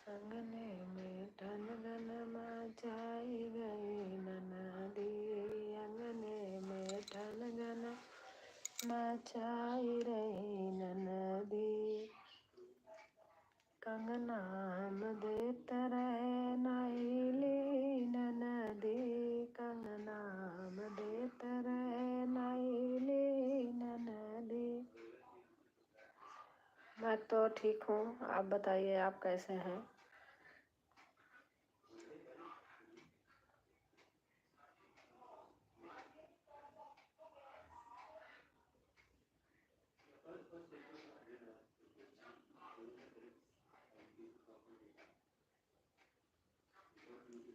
अंगने में ठनगन मचाई गई ननदी, अंगने में ठनगन मचाई रही ननदी। कंगना हम देत रहे नैली ननदी, कंगना हम देत रहे नैली ननदी। मैं तो ठीक हूँ, आप बताइए आप कैसे हैं?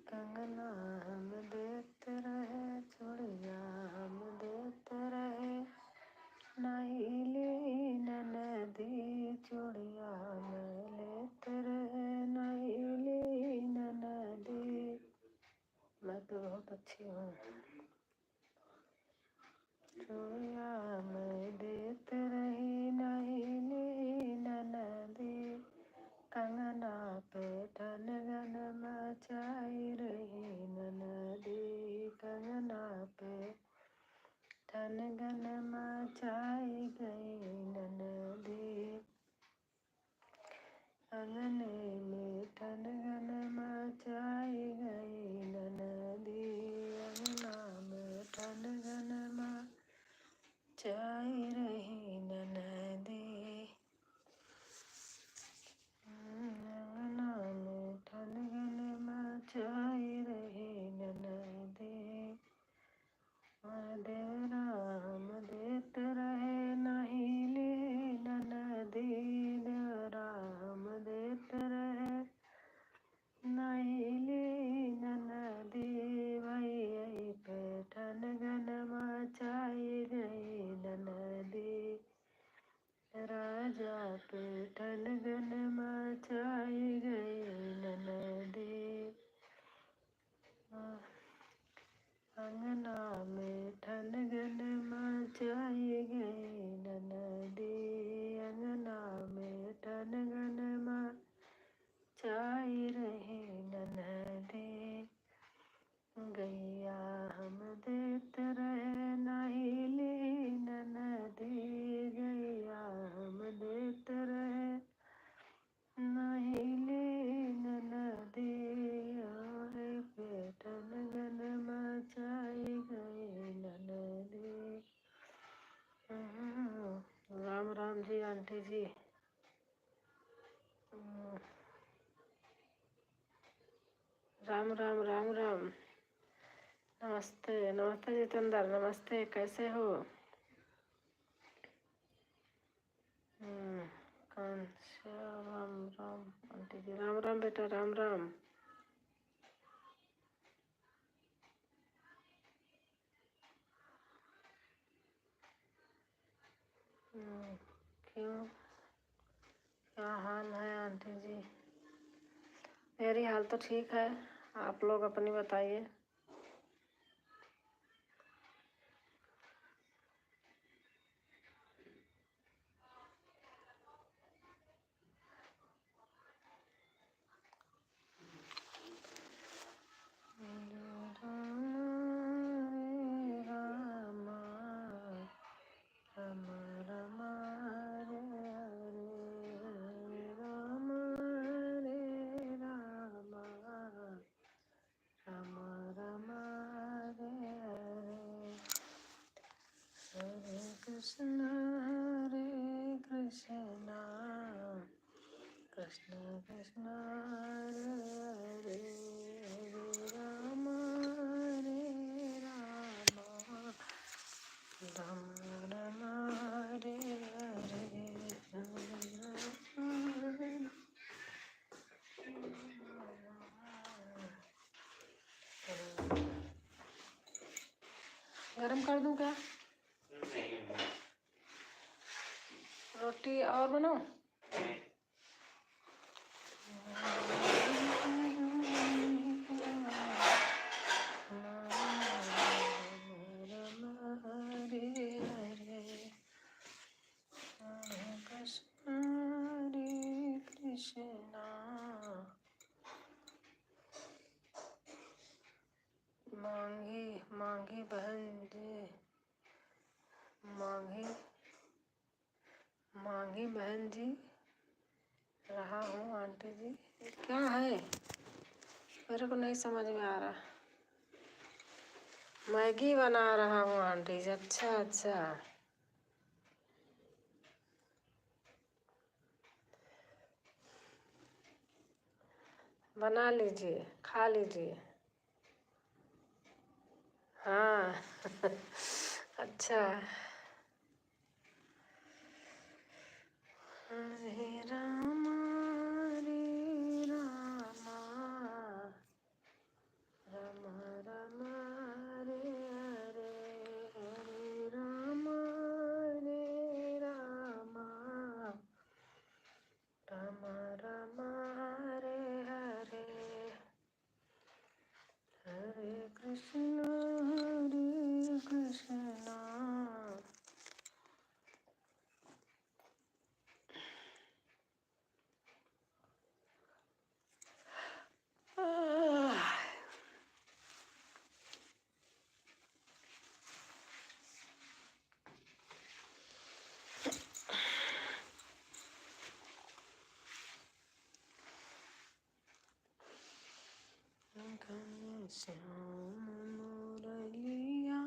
कंगना हम देत रहे, चूड़िया हम देत रहे नैली ननदी, चूड़िया मैं लेत रहे नैली ननदी। मैं तो बहुत अच्छी हूँ। चूड़िया मैं देत रही नैली ननदी, कंगना पे ठनगन मचाई रही ननदी, कंगना पे ठनगन मचाई गई ननदी। अंगने में ठनगन मचाई गई ननदी, अंगना में ठनगन मचाई रही ननदी। अंगना में ठनगन मचाई रही ननदी। देवरा हम देत रहे नैली ननदी, देवरा हम देत रहे नैली ननदी। भैया पे ठनगन मचाई गई ननदी, राजा पे ठनगन मचाई गई ननदी। अंगना में ठनगन मचाई गई ननदी, अंगना में ठनगन मचाई रही ननदी। गैया हम देत रहे नैली ननदी, गैया हम देत रहे नैली ननदी। और पे ठनगन मचाई गई ननदी। राम राम जी आंटी जी। राम राम राम राम। नमस्ते नमस्ते जितेंद्र, नमस्ते, कैसे हो? राम राम आंटी जी, राम राम बेटा, राम राम। क्यों, क्या हाल है आंटी जी? मेरी हाल तो ठीक है, आप लोग अपनी बताइए। कृष्ण हरे कृष्ण, कृष्ण कृष्ण हरे हरे, गरम कर दूं क्या? रोटी और बनाऊं? मांगी मांगी बहन जी, मांगी बहन जी रहा हूँ आंटी जी। क्या है मेरे को नहीं समझ में आ रहा। मैगी बना रहा हूँ आंटी जी। अच्छा अच्छा, बना लीजिए, खा लीजिए। हाँ अच्छा। हरे रामा रे रामा, रामा रामा रे हरे, हरे रामा रे रामा, रामा रामा रे हरे, हरे कृष्णा हरे कृष्णा। श्याम मुरलिया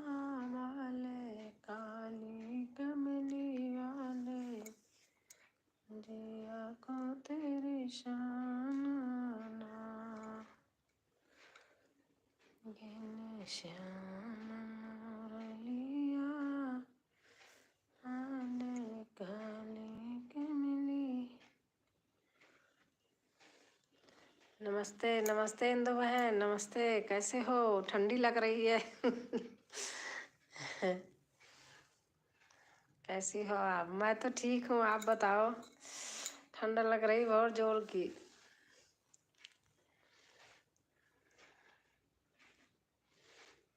वाले, काली कमली वाले, जिया को तेरी शान आना, घन श्याम मुरलिया वाले, काली कमली। नमस्ते नमस्ते इंदु बहन, नमस्ते। कैसे हो? ठंडी लग रही है कैसी हो आप? मैं तो ठीक हूँ, आप बताओ। ठंडा लग रही बहुत जोर की।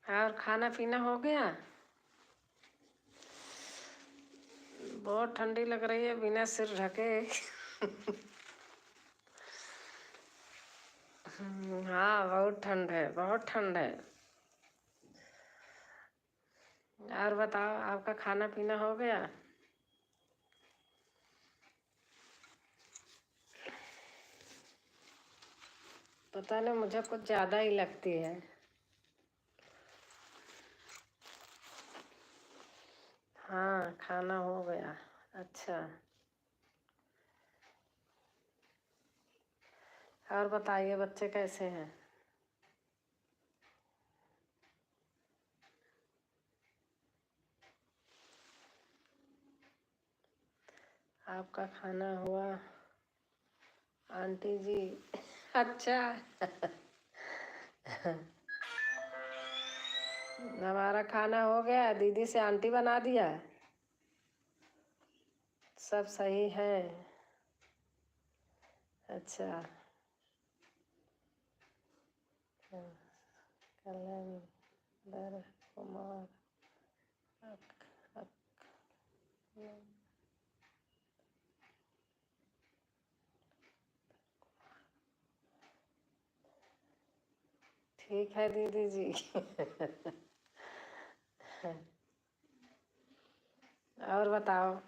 और खाना पीना हो गया? बहुत ठंडी लग रही है बिना सिर ढके हाँ बहुत ठंड है, बहुत ठंड है। और बताओ, आपका खाना पीना हो गया? पता नहीं, मुझे कुछ ज़्यादा ही लगती है। हाँ खाना हो गया। अच्छा, और बताइए बच्चे कैसे हैं? आपका खाना हुआ आंटी जी? अच्छा हमारा खाना हो गया, दीदी से आंटी बना दिया। सब सही है। अच्छा, कलंदर कुमार अक, अक, ठीक है दीदी जी और बताओ।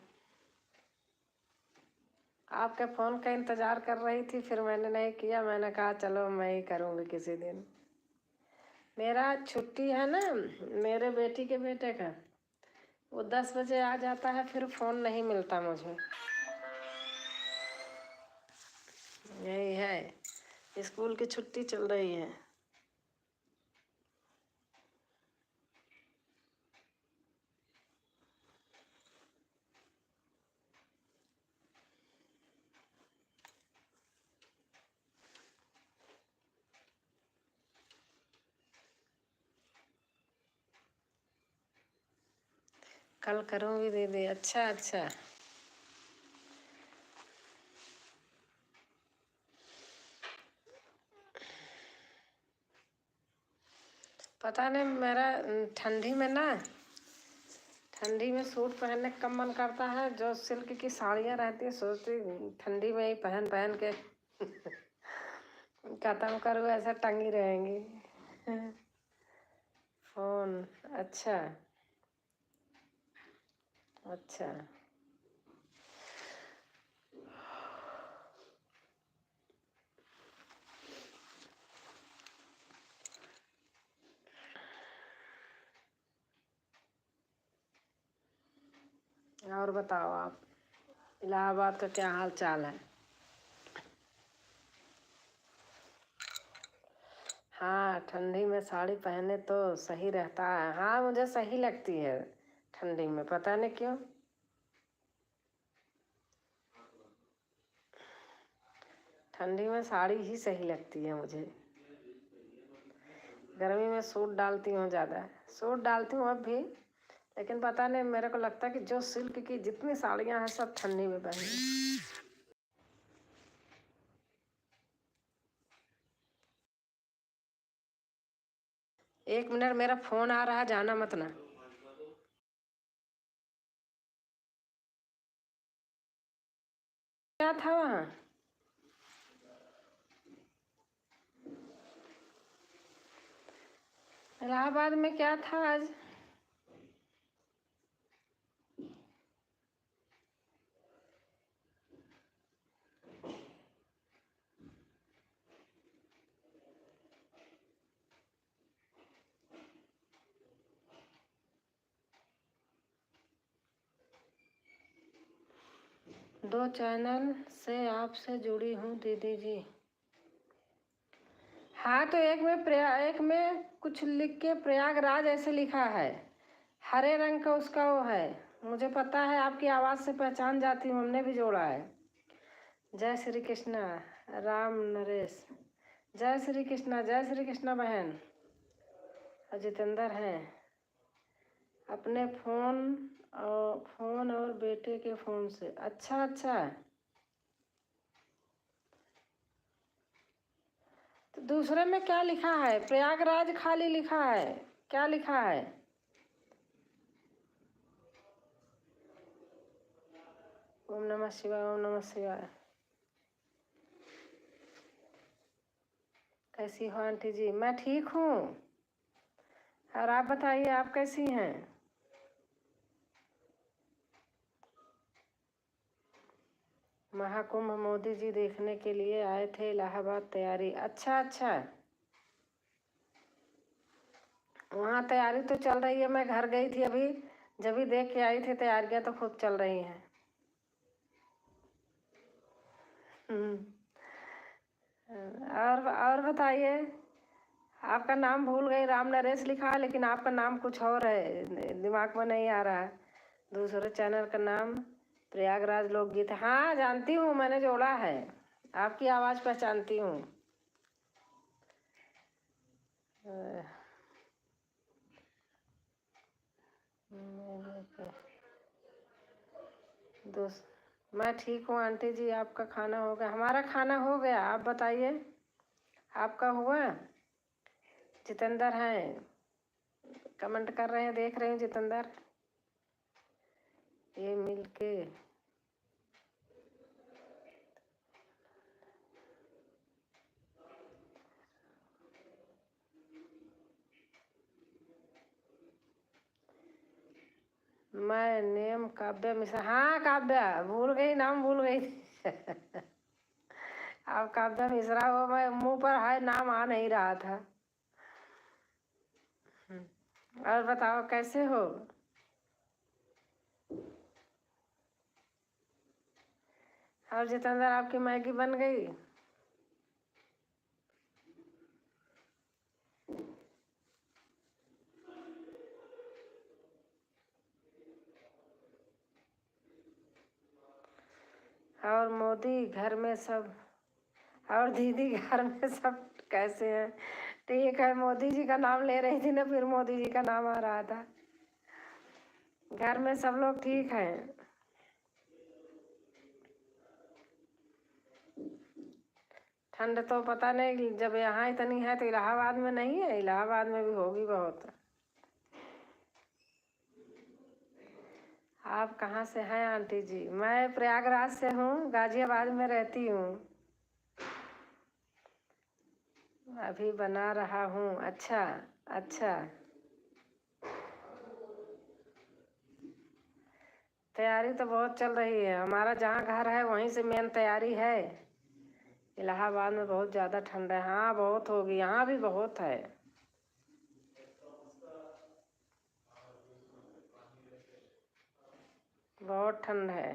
आपके फ़ोन का इंतज़ार कर रही थी, फिर मैंने नहीं किया। मैंने कहा चलो मैं ही करूँगी किसी दिन। मेरा छुट्टी है ना, मेरे बेटी के बेटे का, वो 10 बजे आ जाता है, फिर फ़ोन नहीं मिलता मुझे। यही है, स्कूल की छुट्टी चल रही है। कल करूँगी दीदी। अच्छा अच्छा, पता नहीं मेरा ठंडी में ना, ठंडी में सूट पहनने का कम मन करता है। जो सिल्क की साड़ियाँ रहती है सोचती ठंडी में ही पहन पहन के खत्म करूँ, ऐसा टंगी रहेंगी। फोन, अच्छा अच्छा। और बताओ आप, इलाहाबाद का क्या हाल चाल है? हाँ, ठंडी में साड़ी पहने तो सही रहता है। हाँ, मुझे सही लगती है ठंडी में, पता नहीं क्यों। ठंडी में साड़ी ही सही लगती है मुझे। गर्मी में सूट डालती हूँ ज़्यादा, सूट डालती हूँ अब भी, लेकिन पता नहीं मेरे को लगता है कि जो सिल्क की जितनी साड़ियाँ हैं सब ठंडी में पहनी। 1 मिनट, मेरा फोन आ रहा है, जाना मत ना। क्या था वहाँ? इलाहाबाद में क्या था आज? दो चैनल से आपसे जुड़ी हूँ दीदी जी। हाँ, तो एक में कुछ लिख के प्रयागराज ऐसे लिखा है, हरे रंग का उसका वो है। मुझे पता है, आपकी आवाज़ से पहचान जाती हूँ, हमने भी जोड़ा है। जय श्री कृष्णा राम नरेश। जय श्री कृष्णा, जय श्री कृष्णा बहन। और जितेंद्र हैं अपने फ़ोन और बेटे के फ़ोन से। अच्छा अच्छा, तो दूसरे में क्या लिखा है? प्रयागराज खाली लिखा है, क्या लिखा है? ओम नमः शिवाय, ओम नमः शिवाय। कैसी हो आंटी जी? मैं ठीक हूँ, और आप बताइए, आप कैसी हैं? महाकुंभ मोदी जी देखने के लिए आए थे इलाहाबाद, तैयारी। अच्छा अच्छा, वहाँ तैयारी तो चल रही है। मैं घर गई थी अभी, जब भी देख के आई थी, तैयारियाँ तो खूब चल रही हैं। हम्म, और बताइए, आपका नाम भूल गई, राम नरेश लिखा है, लेकिन आपका नाम कुछ और है, दिमाग में नहीं आ रहा है। दूसरे चैनल का नाम प्रयागराज लोकगीत। हाँ, जानती हूँ, मैंने जोड़ा है, आपकी आवाज़ पहचानती हूँ। दोस्त, मैं ठीक हूँ आंटी जी। आपका खाना हो गया? हमारा खाना हो गया, आप बताइए, आपका हुआ? जितेंद्र हैं, कमेंट कर रहे हैं, देख रहे हैं जितेंद्र। ये मिलके मैं नेम काव्या मिश्रा। हाँ काव्या, भूल गई, नाम भूल गई थी। आप काव्या मिश्रा हो, मैं मुंह पर है, नाम आ नहीं रहा था। और बताओ कैसे हो? और जितेंद्र, आपकी मैगी बन गई? और मोदी घर में सब, और दीदी घर में सब कैसे हैं? ठीक है, मोदी जी का नाम ले रही थी ना, फिर मोदी जी का नाम आ रहा था। घर में सब लोग ठीक हैं। ठंड तो पता नहीं, जब यहाँ इतनी है तो इलाहाबाद में नहीं है? इलाहाबाद में भी होगी बहुत। आप कहाँ से हैं आंटी जी? मैं प्रयागराज से हूँ, गाजियाबाद में रहती हूँ। अभी बना रहा हूँ। अच्छा अच्छा। तैयारी तो बहुत चल रही है। हमारा जहाँ घर है वहीं से मेन तैयारी है। इलाहाबाद में बहुत ज़्यादा ठंड है। हाँ बहुत होगी, यहाँ भी बहुत है। बहुत ठंड है।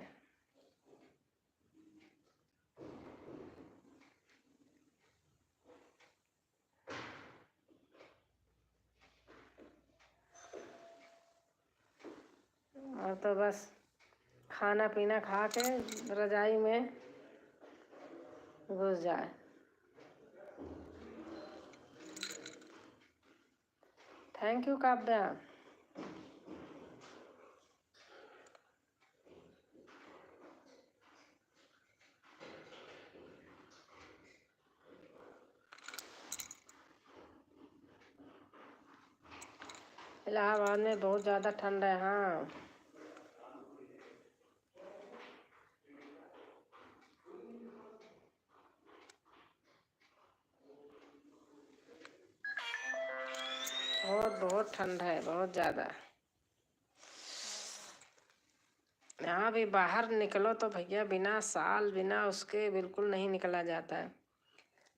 और तो बस खाना पीना खा के रजाई में घुस जाए। Thank you Kavya. इलाहाबाद में बहुत ज़्यादा ठंड है। हाँ बहुत बहुत ठंड है, बहुत ज़्यादा। यहाँ भी बाहर निकलो तो भैया बिना साल बिना उसके बिल्कुल नहीं निकला जाता है।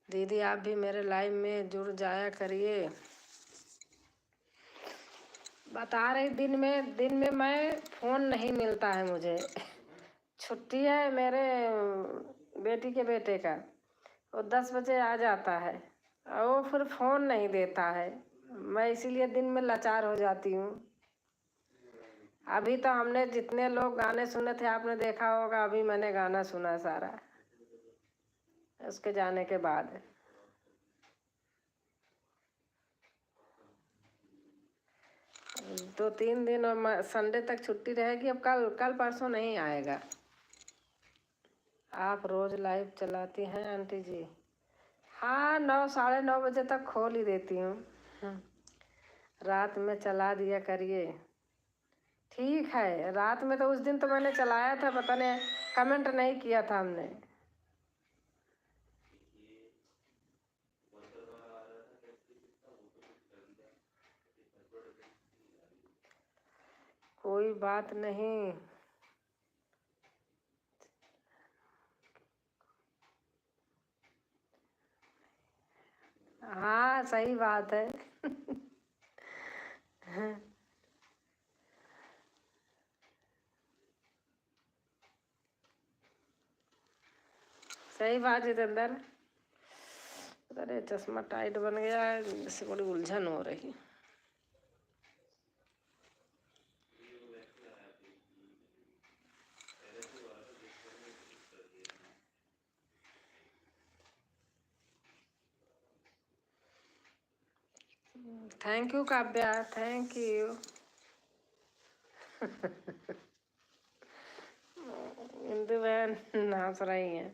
दीदी आप भी मेरे लाइव में जुड़ जाया करिए। बता रही दिन में मैं फ़ोन नहीं मिलता है मुझे। छुट्टी है मेरे बेटी के बेटे का, वो 10 बजे आ जाता है और वो फिर फ़ोन नहीं देता है। मैं इसीलिए दिन में लाचार हो जाती हूँ। अभी तो हमने जितने लोग गाने सुने थे आपने देखा होगा, अभी मैंने गाना सुना सारा उसके जाने के बाद। 2-3 दिन और संडे तक छुट्टी रहेगी। अब कल कल परसों नहीं आएगा। आप रोज़ लाइव चलाती हैं आंटी जी? हाँ 9-9:30 बजे तक खोल ही देती हूँ। रात में चला दिया करिए। ठीक है, रात में तो उस दिन तो मैंने चलाया था, पता नहीं कमेंट नहीं किया था हमने। कोई बात नहीं। हाँ सही बात है। सही बात जितेंद्र। अरे चश्मा टाइट बन गया है, इससे बड़ी उलझन हो रही। Thank you Kavya, thank you. Indu बहन हंस रही हैं।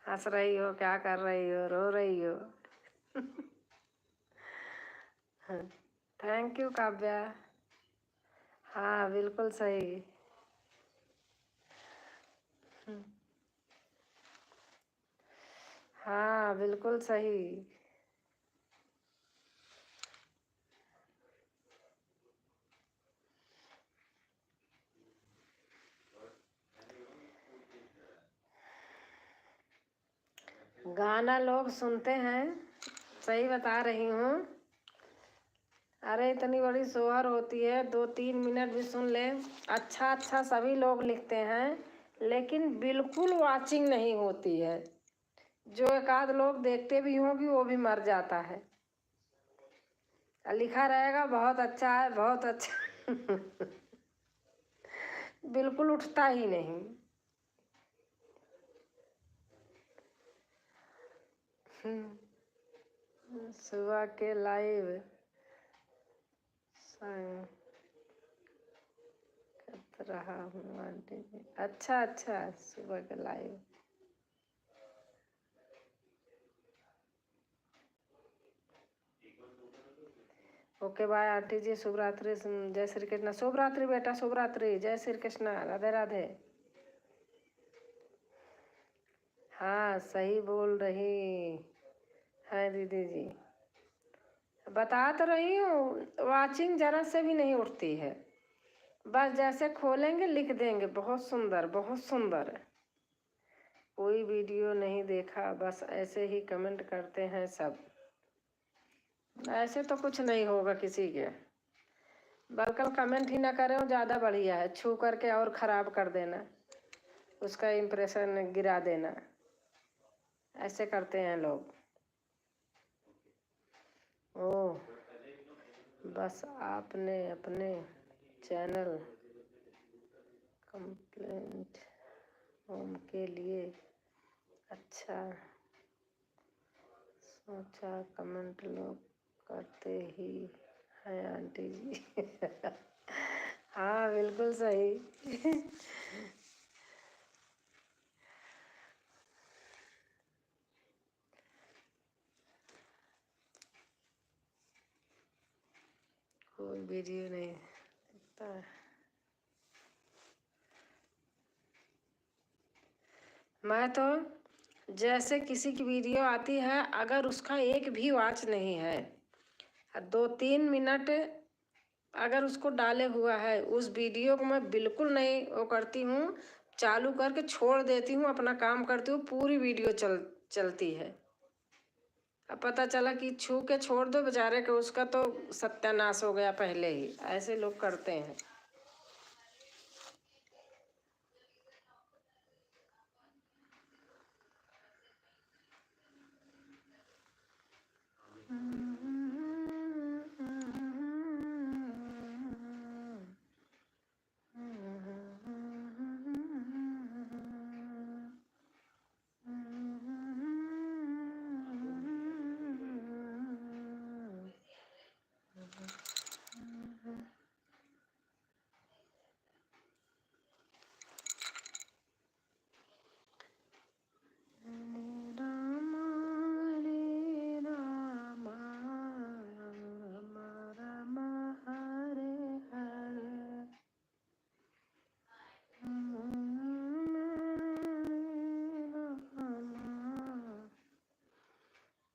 हंस रही हो, क्या कर रही हो, रो रही हो? Thank you Kavya. हाँ बिल्कुल सही। हाँ बिल्कुल सही। गाना लोग सुनते हैं, सही बता रही हूँ। अरे इतनी बड़ी शोहर होती है, 2-3 मिनट भी सुन ले। अच्छा अच्छा सभी लोग लिखते हैं लेकिन बिल्कुल वाचिंग नहीं होती है। जो एक आध लोग देखते भी होंगे वो भी मर जाता है। लिखा रहेगा बहुत अच्छा है, बहुत अच्छा। बिल्कुल उठता ही नहीं। सुबह के लाइव रहा हूँ आंटी जी। अच्छा अच्छा, सुबह का लाइव। ओके बाय आंटी जी, शुभ रात्रि। जय श्री कृष्ण। शुभ रात्रि बेटा, शुभ रात्रि। जय श्री कृष्ण, राधे राधे। हाँ सही बोल रही है दीदी जी, बता तो रही हूँ। वाचिंग जरा से भी नहीं उठती है, बस जैसे खोलेंगे लिख देंगे बहुत सुंदर बहुत सुंदर। कोई वीडियो नहीं देखा, बस ऐसे ही कमेंट करते हैं सब। ऐसे तो कुछ नहीं होगा किसी के, बल्कि कमेंट ही ना करें वो ज़्यादा बढ़िया है। छू करके और ख़राब कर देना, उसका इम्प्रेशन गिरा देना, ऐसे करते हैं लोग। ओह, बस आपने अपने चैनल कंप्लेंट होम के लिए अच्छा सोचा, कमेंट लोग करते ही हैं आंटी जी। हाँ बिल्कुल सही। कोई वीडियो नहीं दिखता है। मैं तो जैसे किसी की वीडियो आती है, अगर उसका एक भी वॉच नहीं है, 2-3 मिनट अगर उसको डाले हुआ है, उस वीडियो को मैं बिल्कुल नहीं वो करती हूँ, चालू करके छोड़ देती हूँ, अपना काम करती हूँ, पूरी वीडियो चलती है। अब पता चला कि छू के छोड़ दो बेचारे के, उसका तो सत्यानाश हो गया पहले ही। ऐसे लोग करते हैं।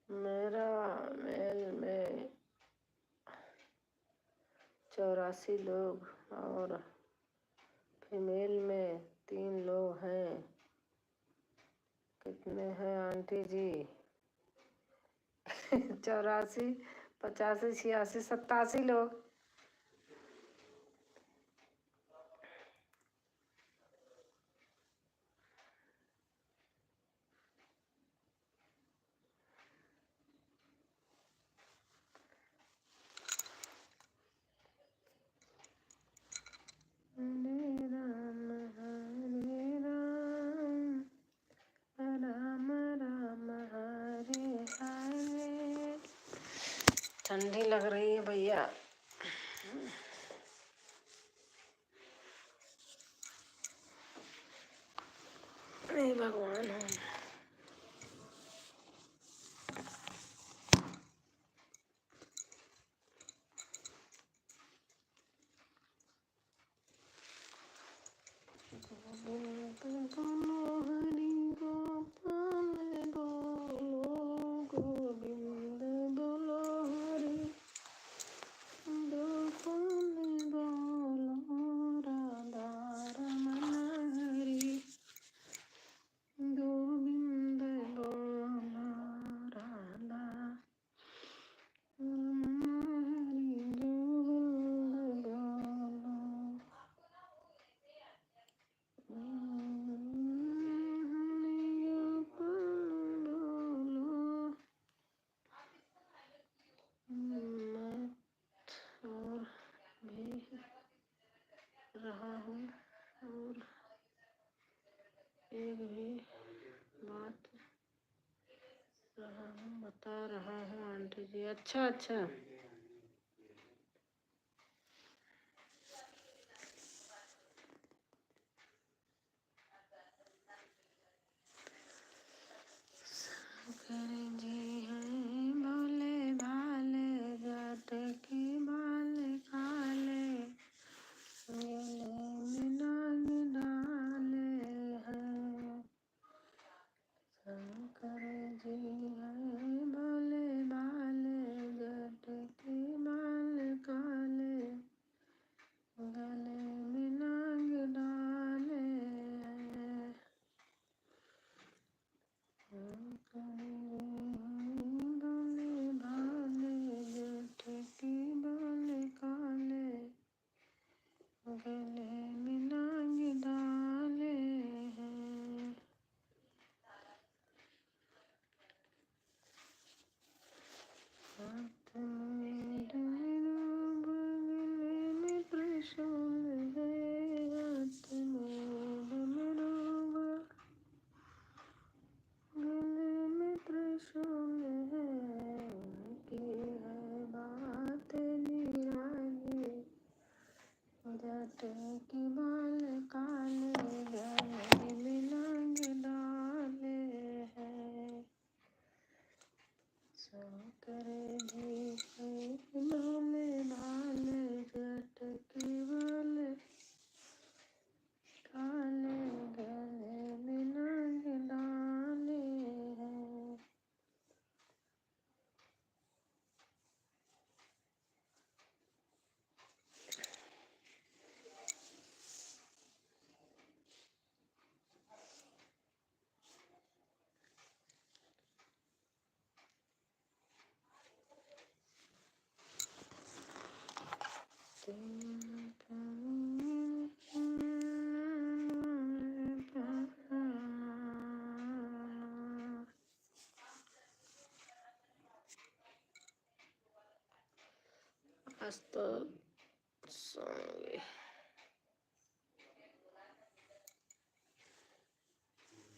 मेरा मेल में 84 लोग और फीमेल में 3 लोग हैं। कितने हैं आंटी जी? 84, 85, 86, 87 लोग। हरे राम राम राम हरे हरे। ठंडी लग रही है भैया। हे भगवान हो। बोलो हरि गोपाल बोलो गोविंद, बोलो हरि गोपाल बोलो राधा रमण हरि गोविंद, बोलो राधा रमण हरि गोविंद, बोलो और भी रहा हूँ और एक भी बात रहा हूँ, बता रहा हूँ आंटी जी। अच्छा अच्छा, शंकर जी हैं भोले भाले, जट की बाल काले, गले में नाग डाले हैं। शंकर जी हैं भोले भाले, जट की बाल काले, गले में नाग डाले हैं। शंकर भोले भाले, जट की बाल काले, गले में नाग डाले हैं। हाथ में डमरू, गले में त्रिशूल है। हाथ में डमरू, गले में त्रिशूल है। उनकी है बात निराली, जट की बाल काले, गले में नाग डाले हैं। शंकर जी हैं भोले भाले, जट की बाल काले, गले में नाग डाले हैं। आज तो सोएंगे।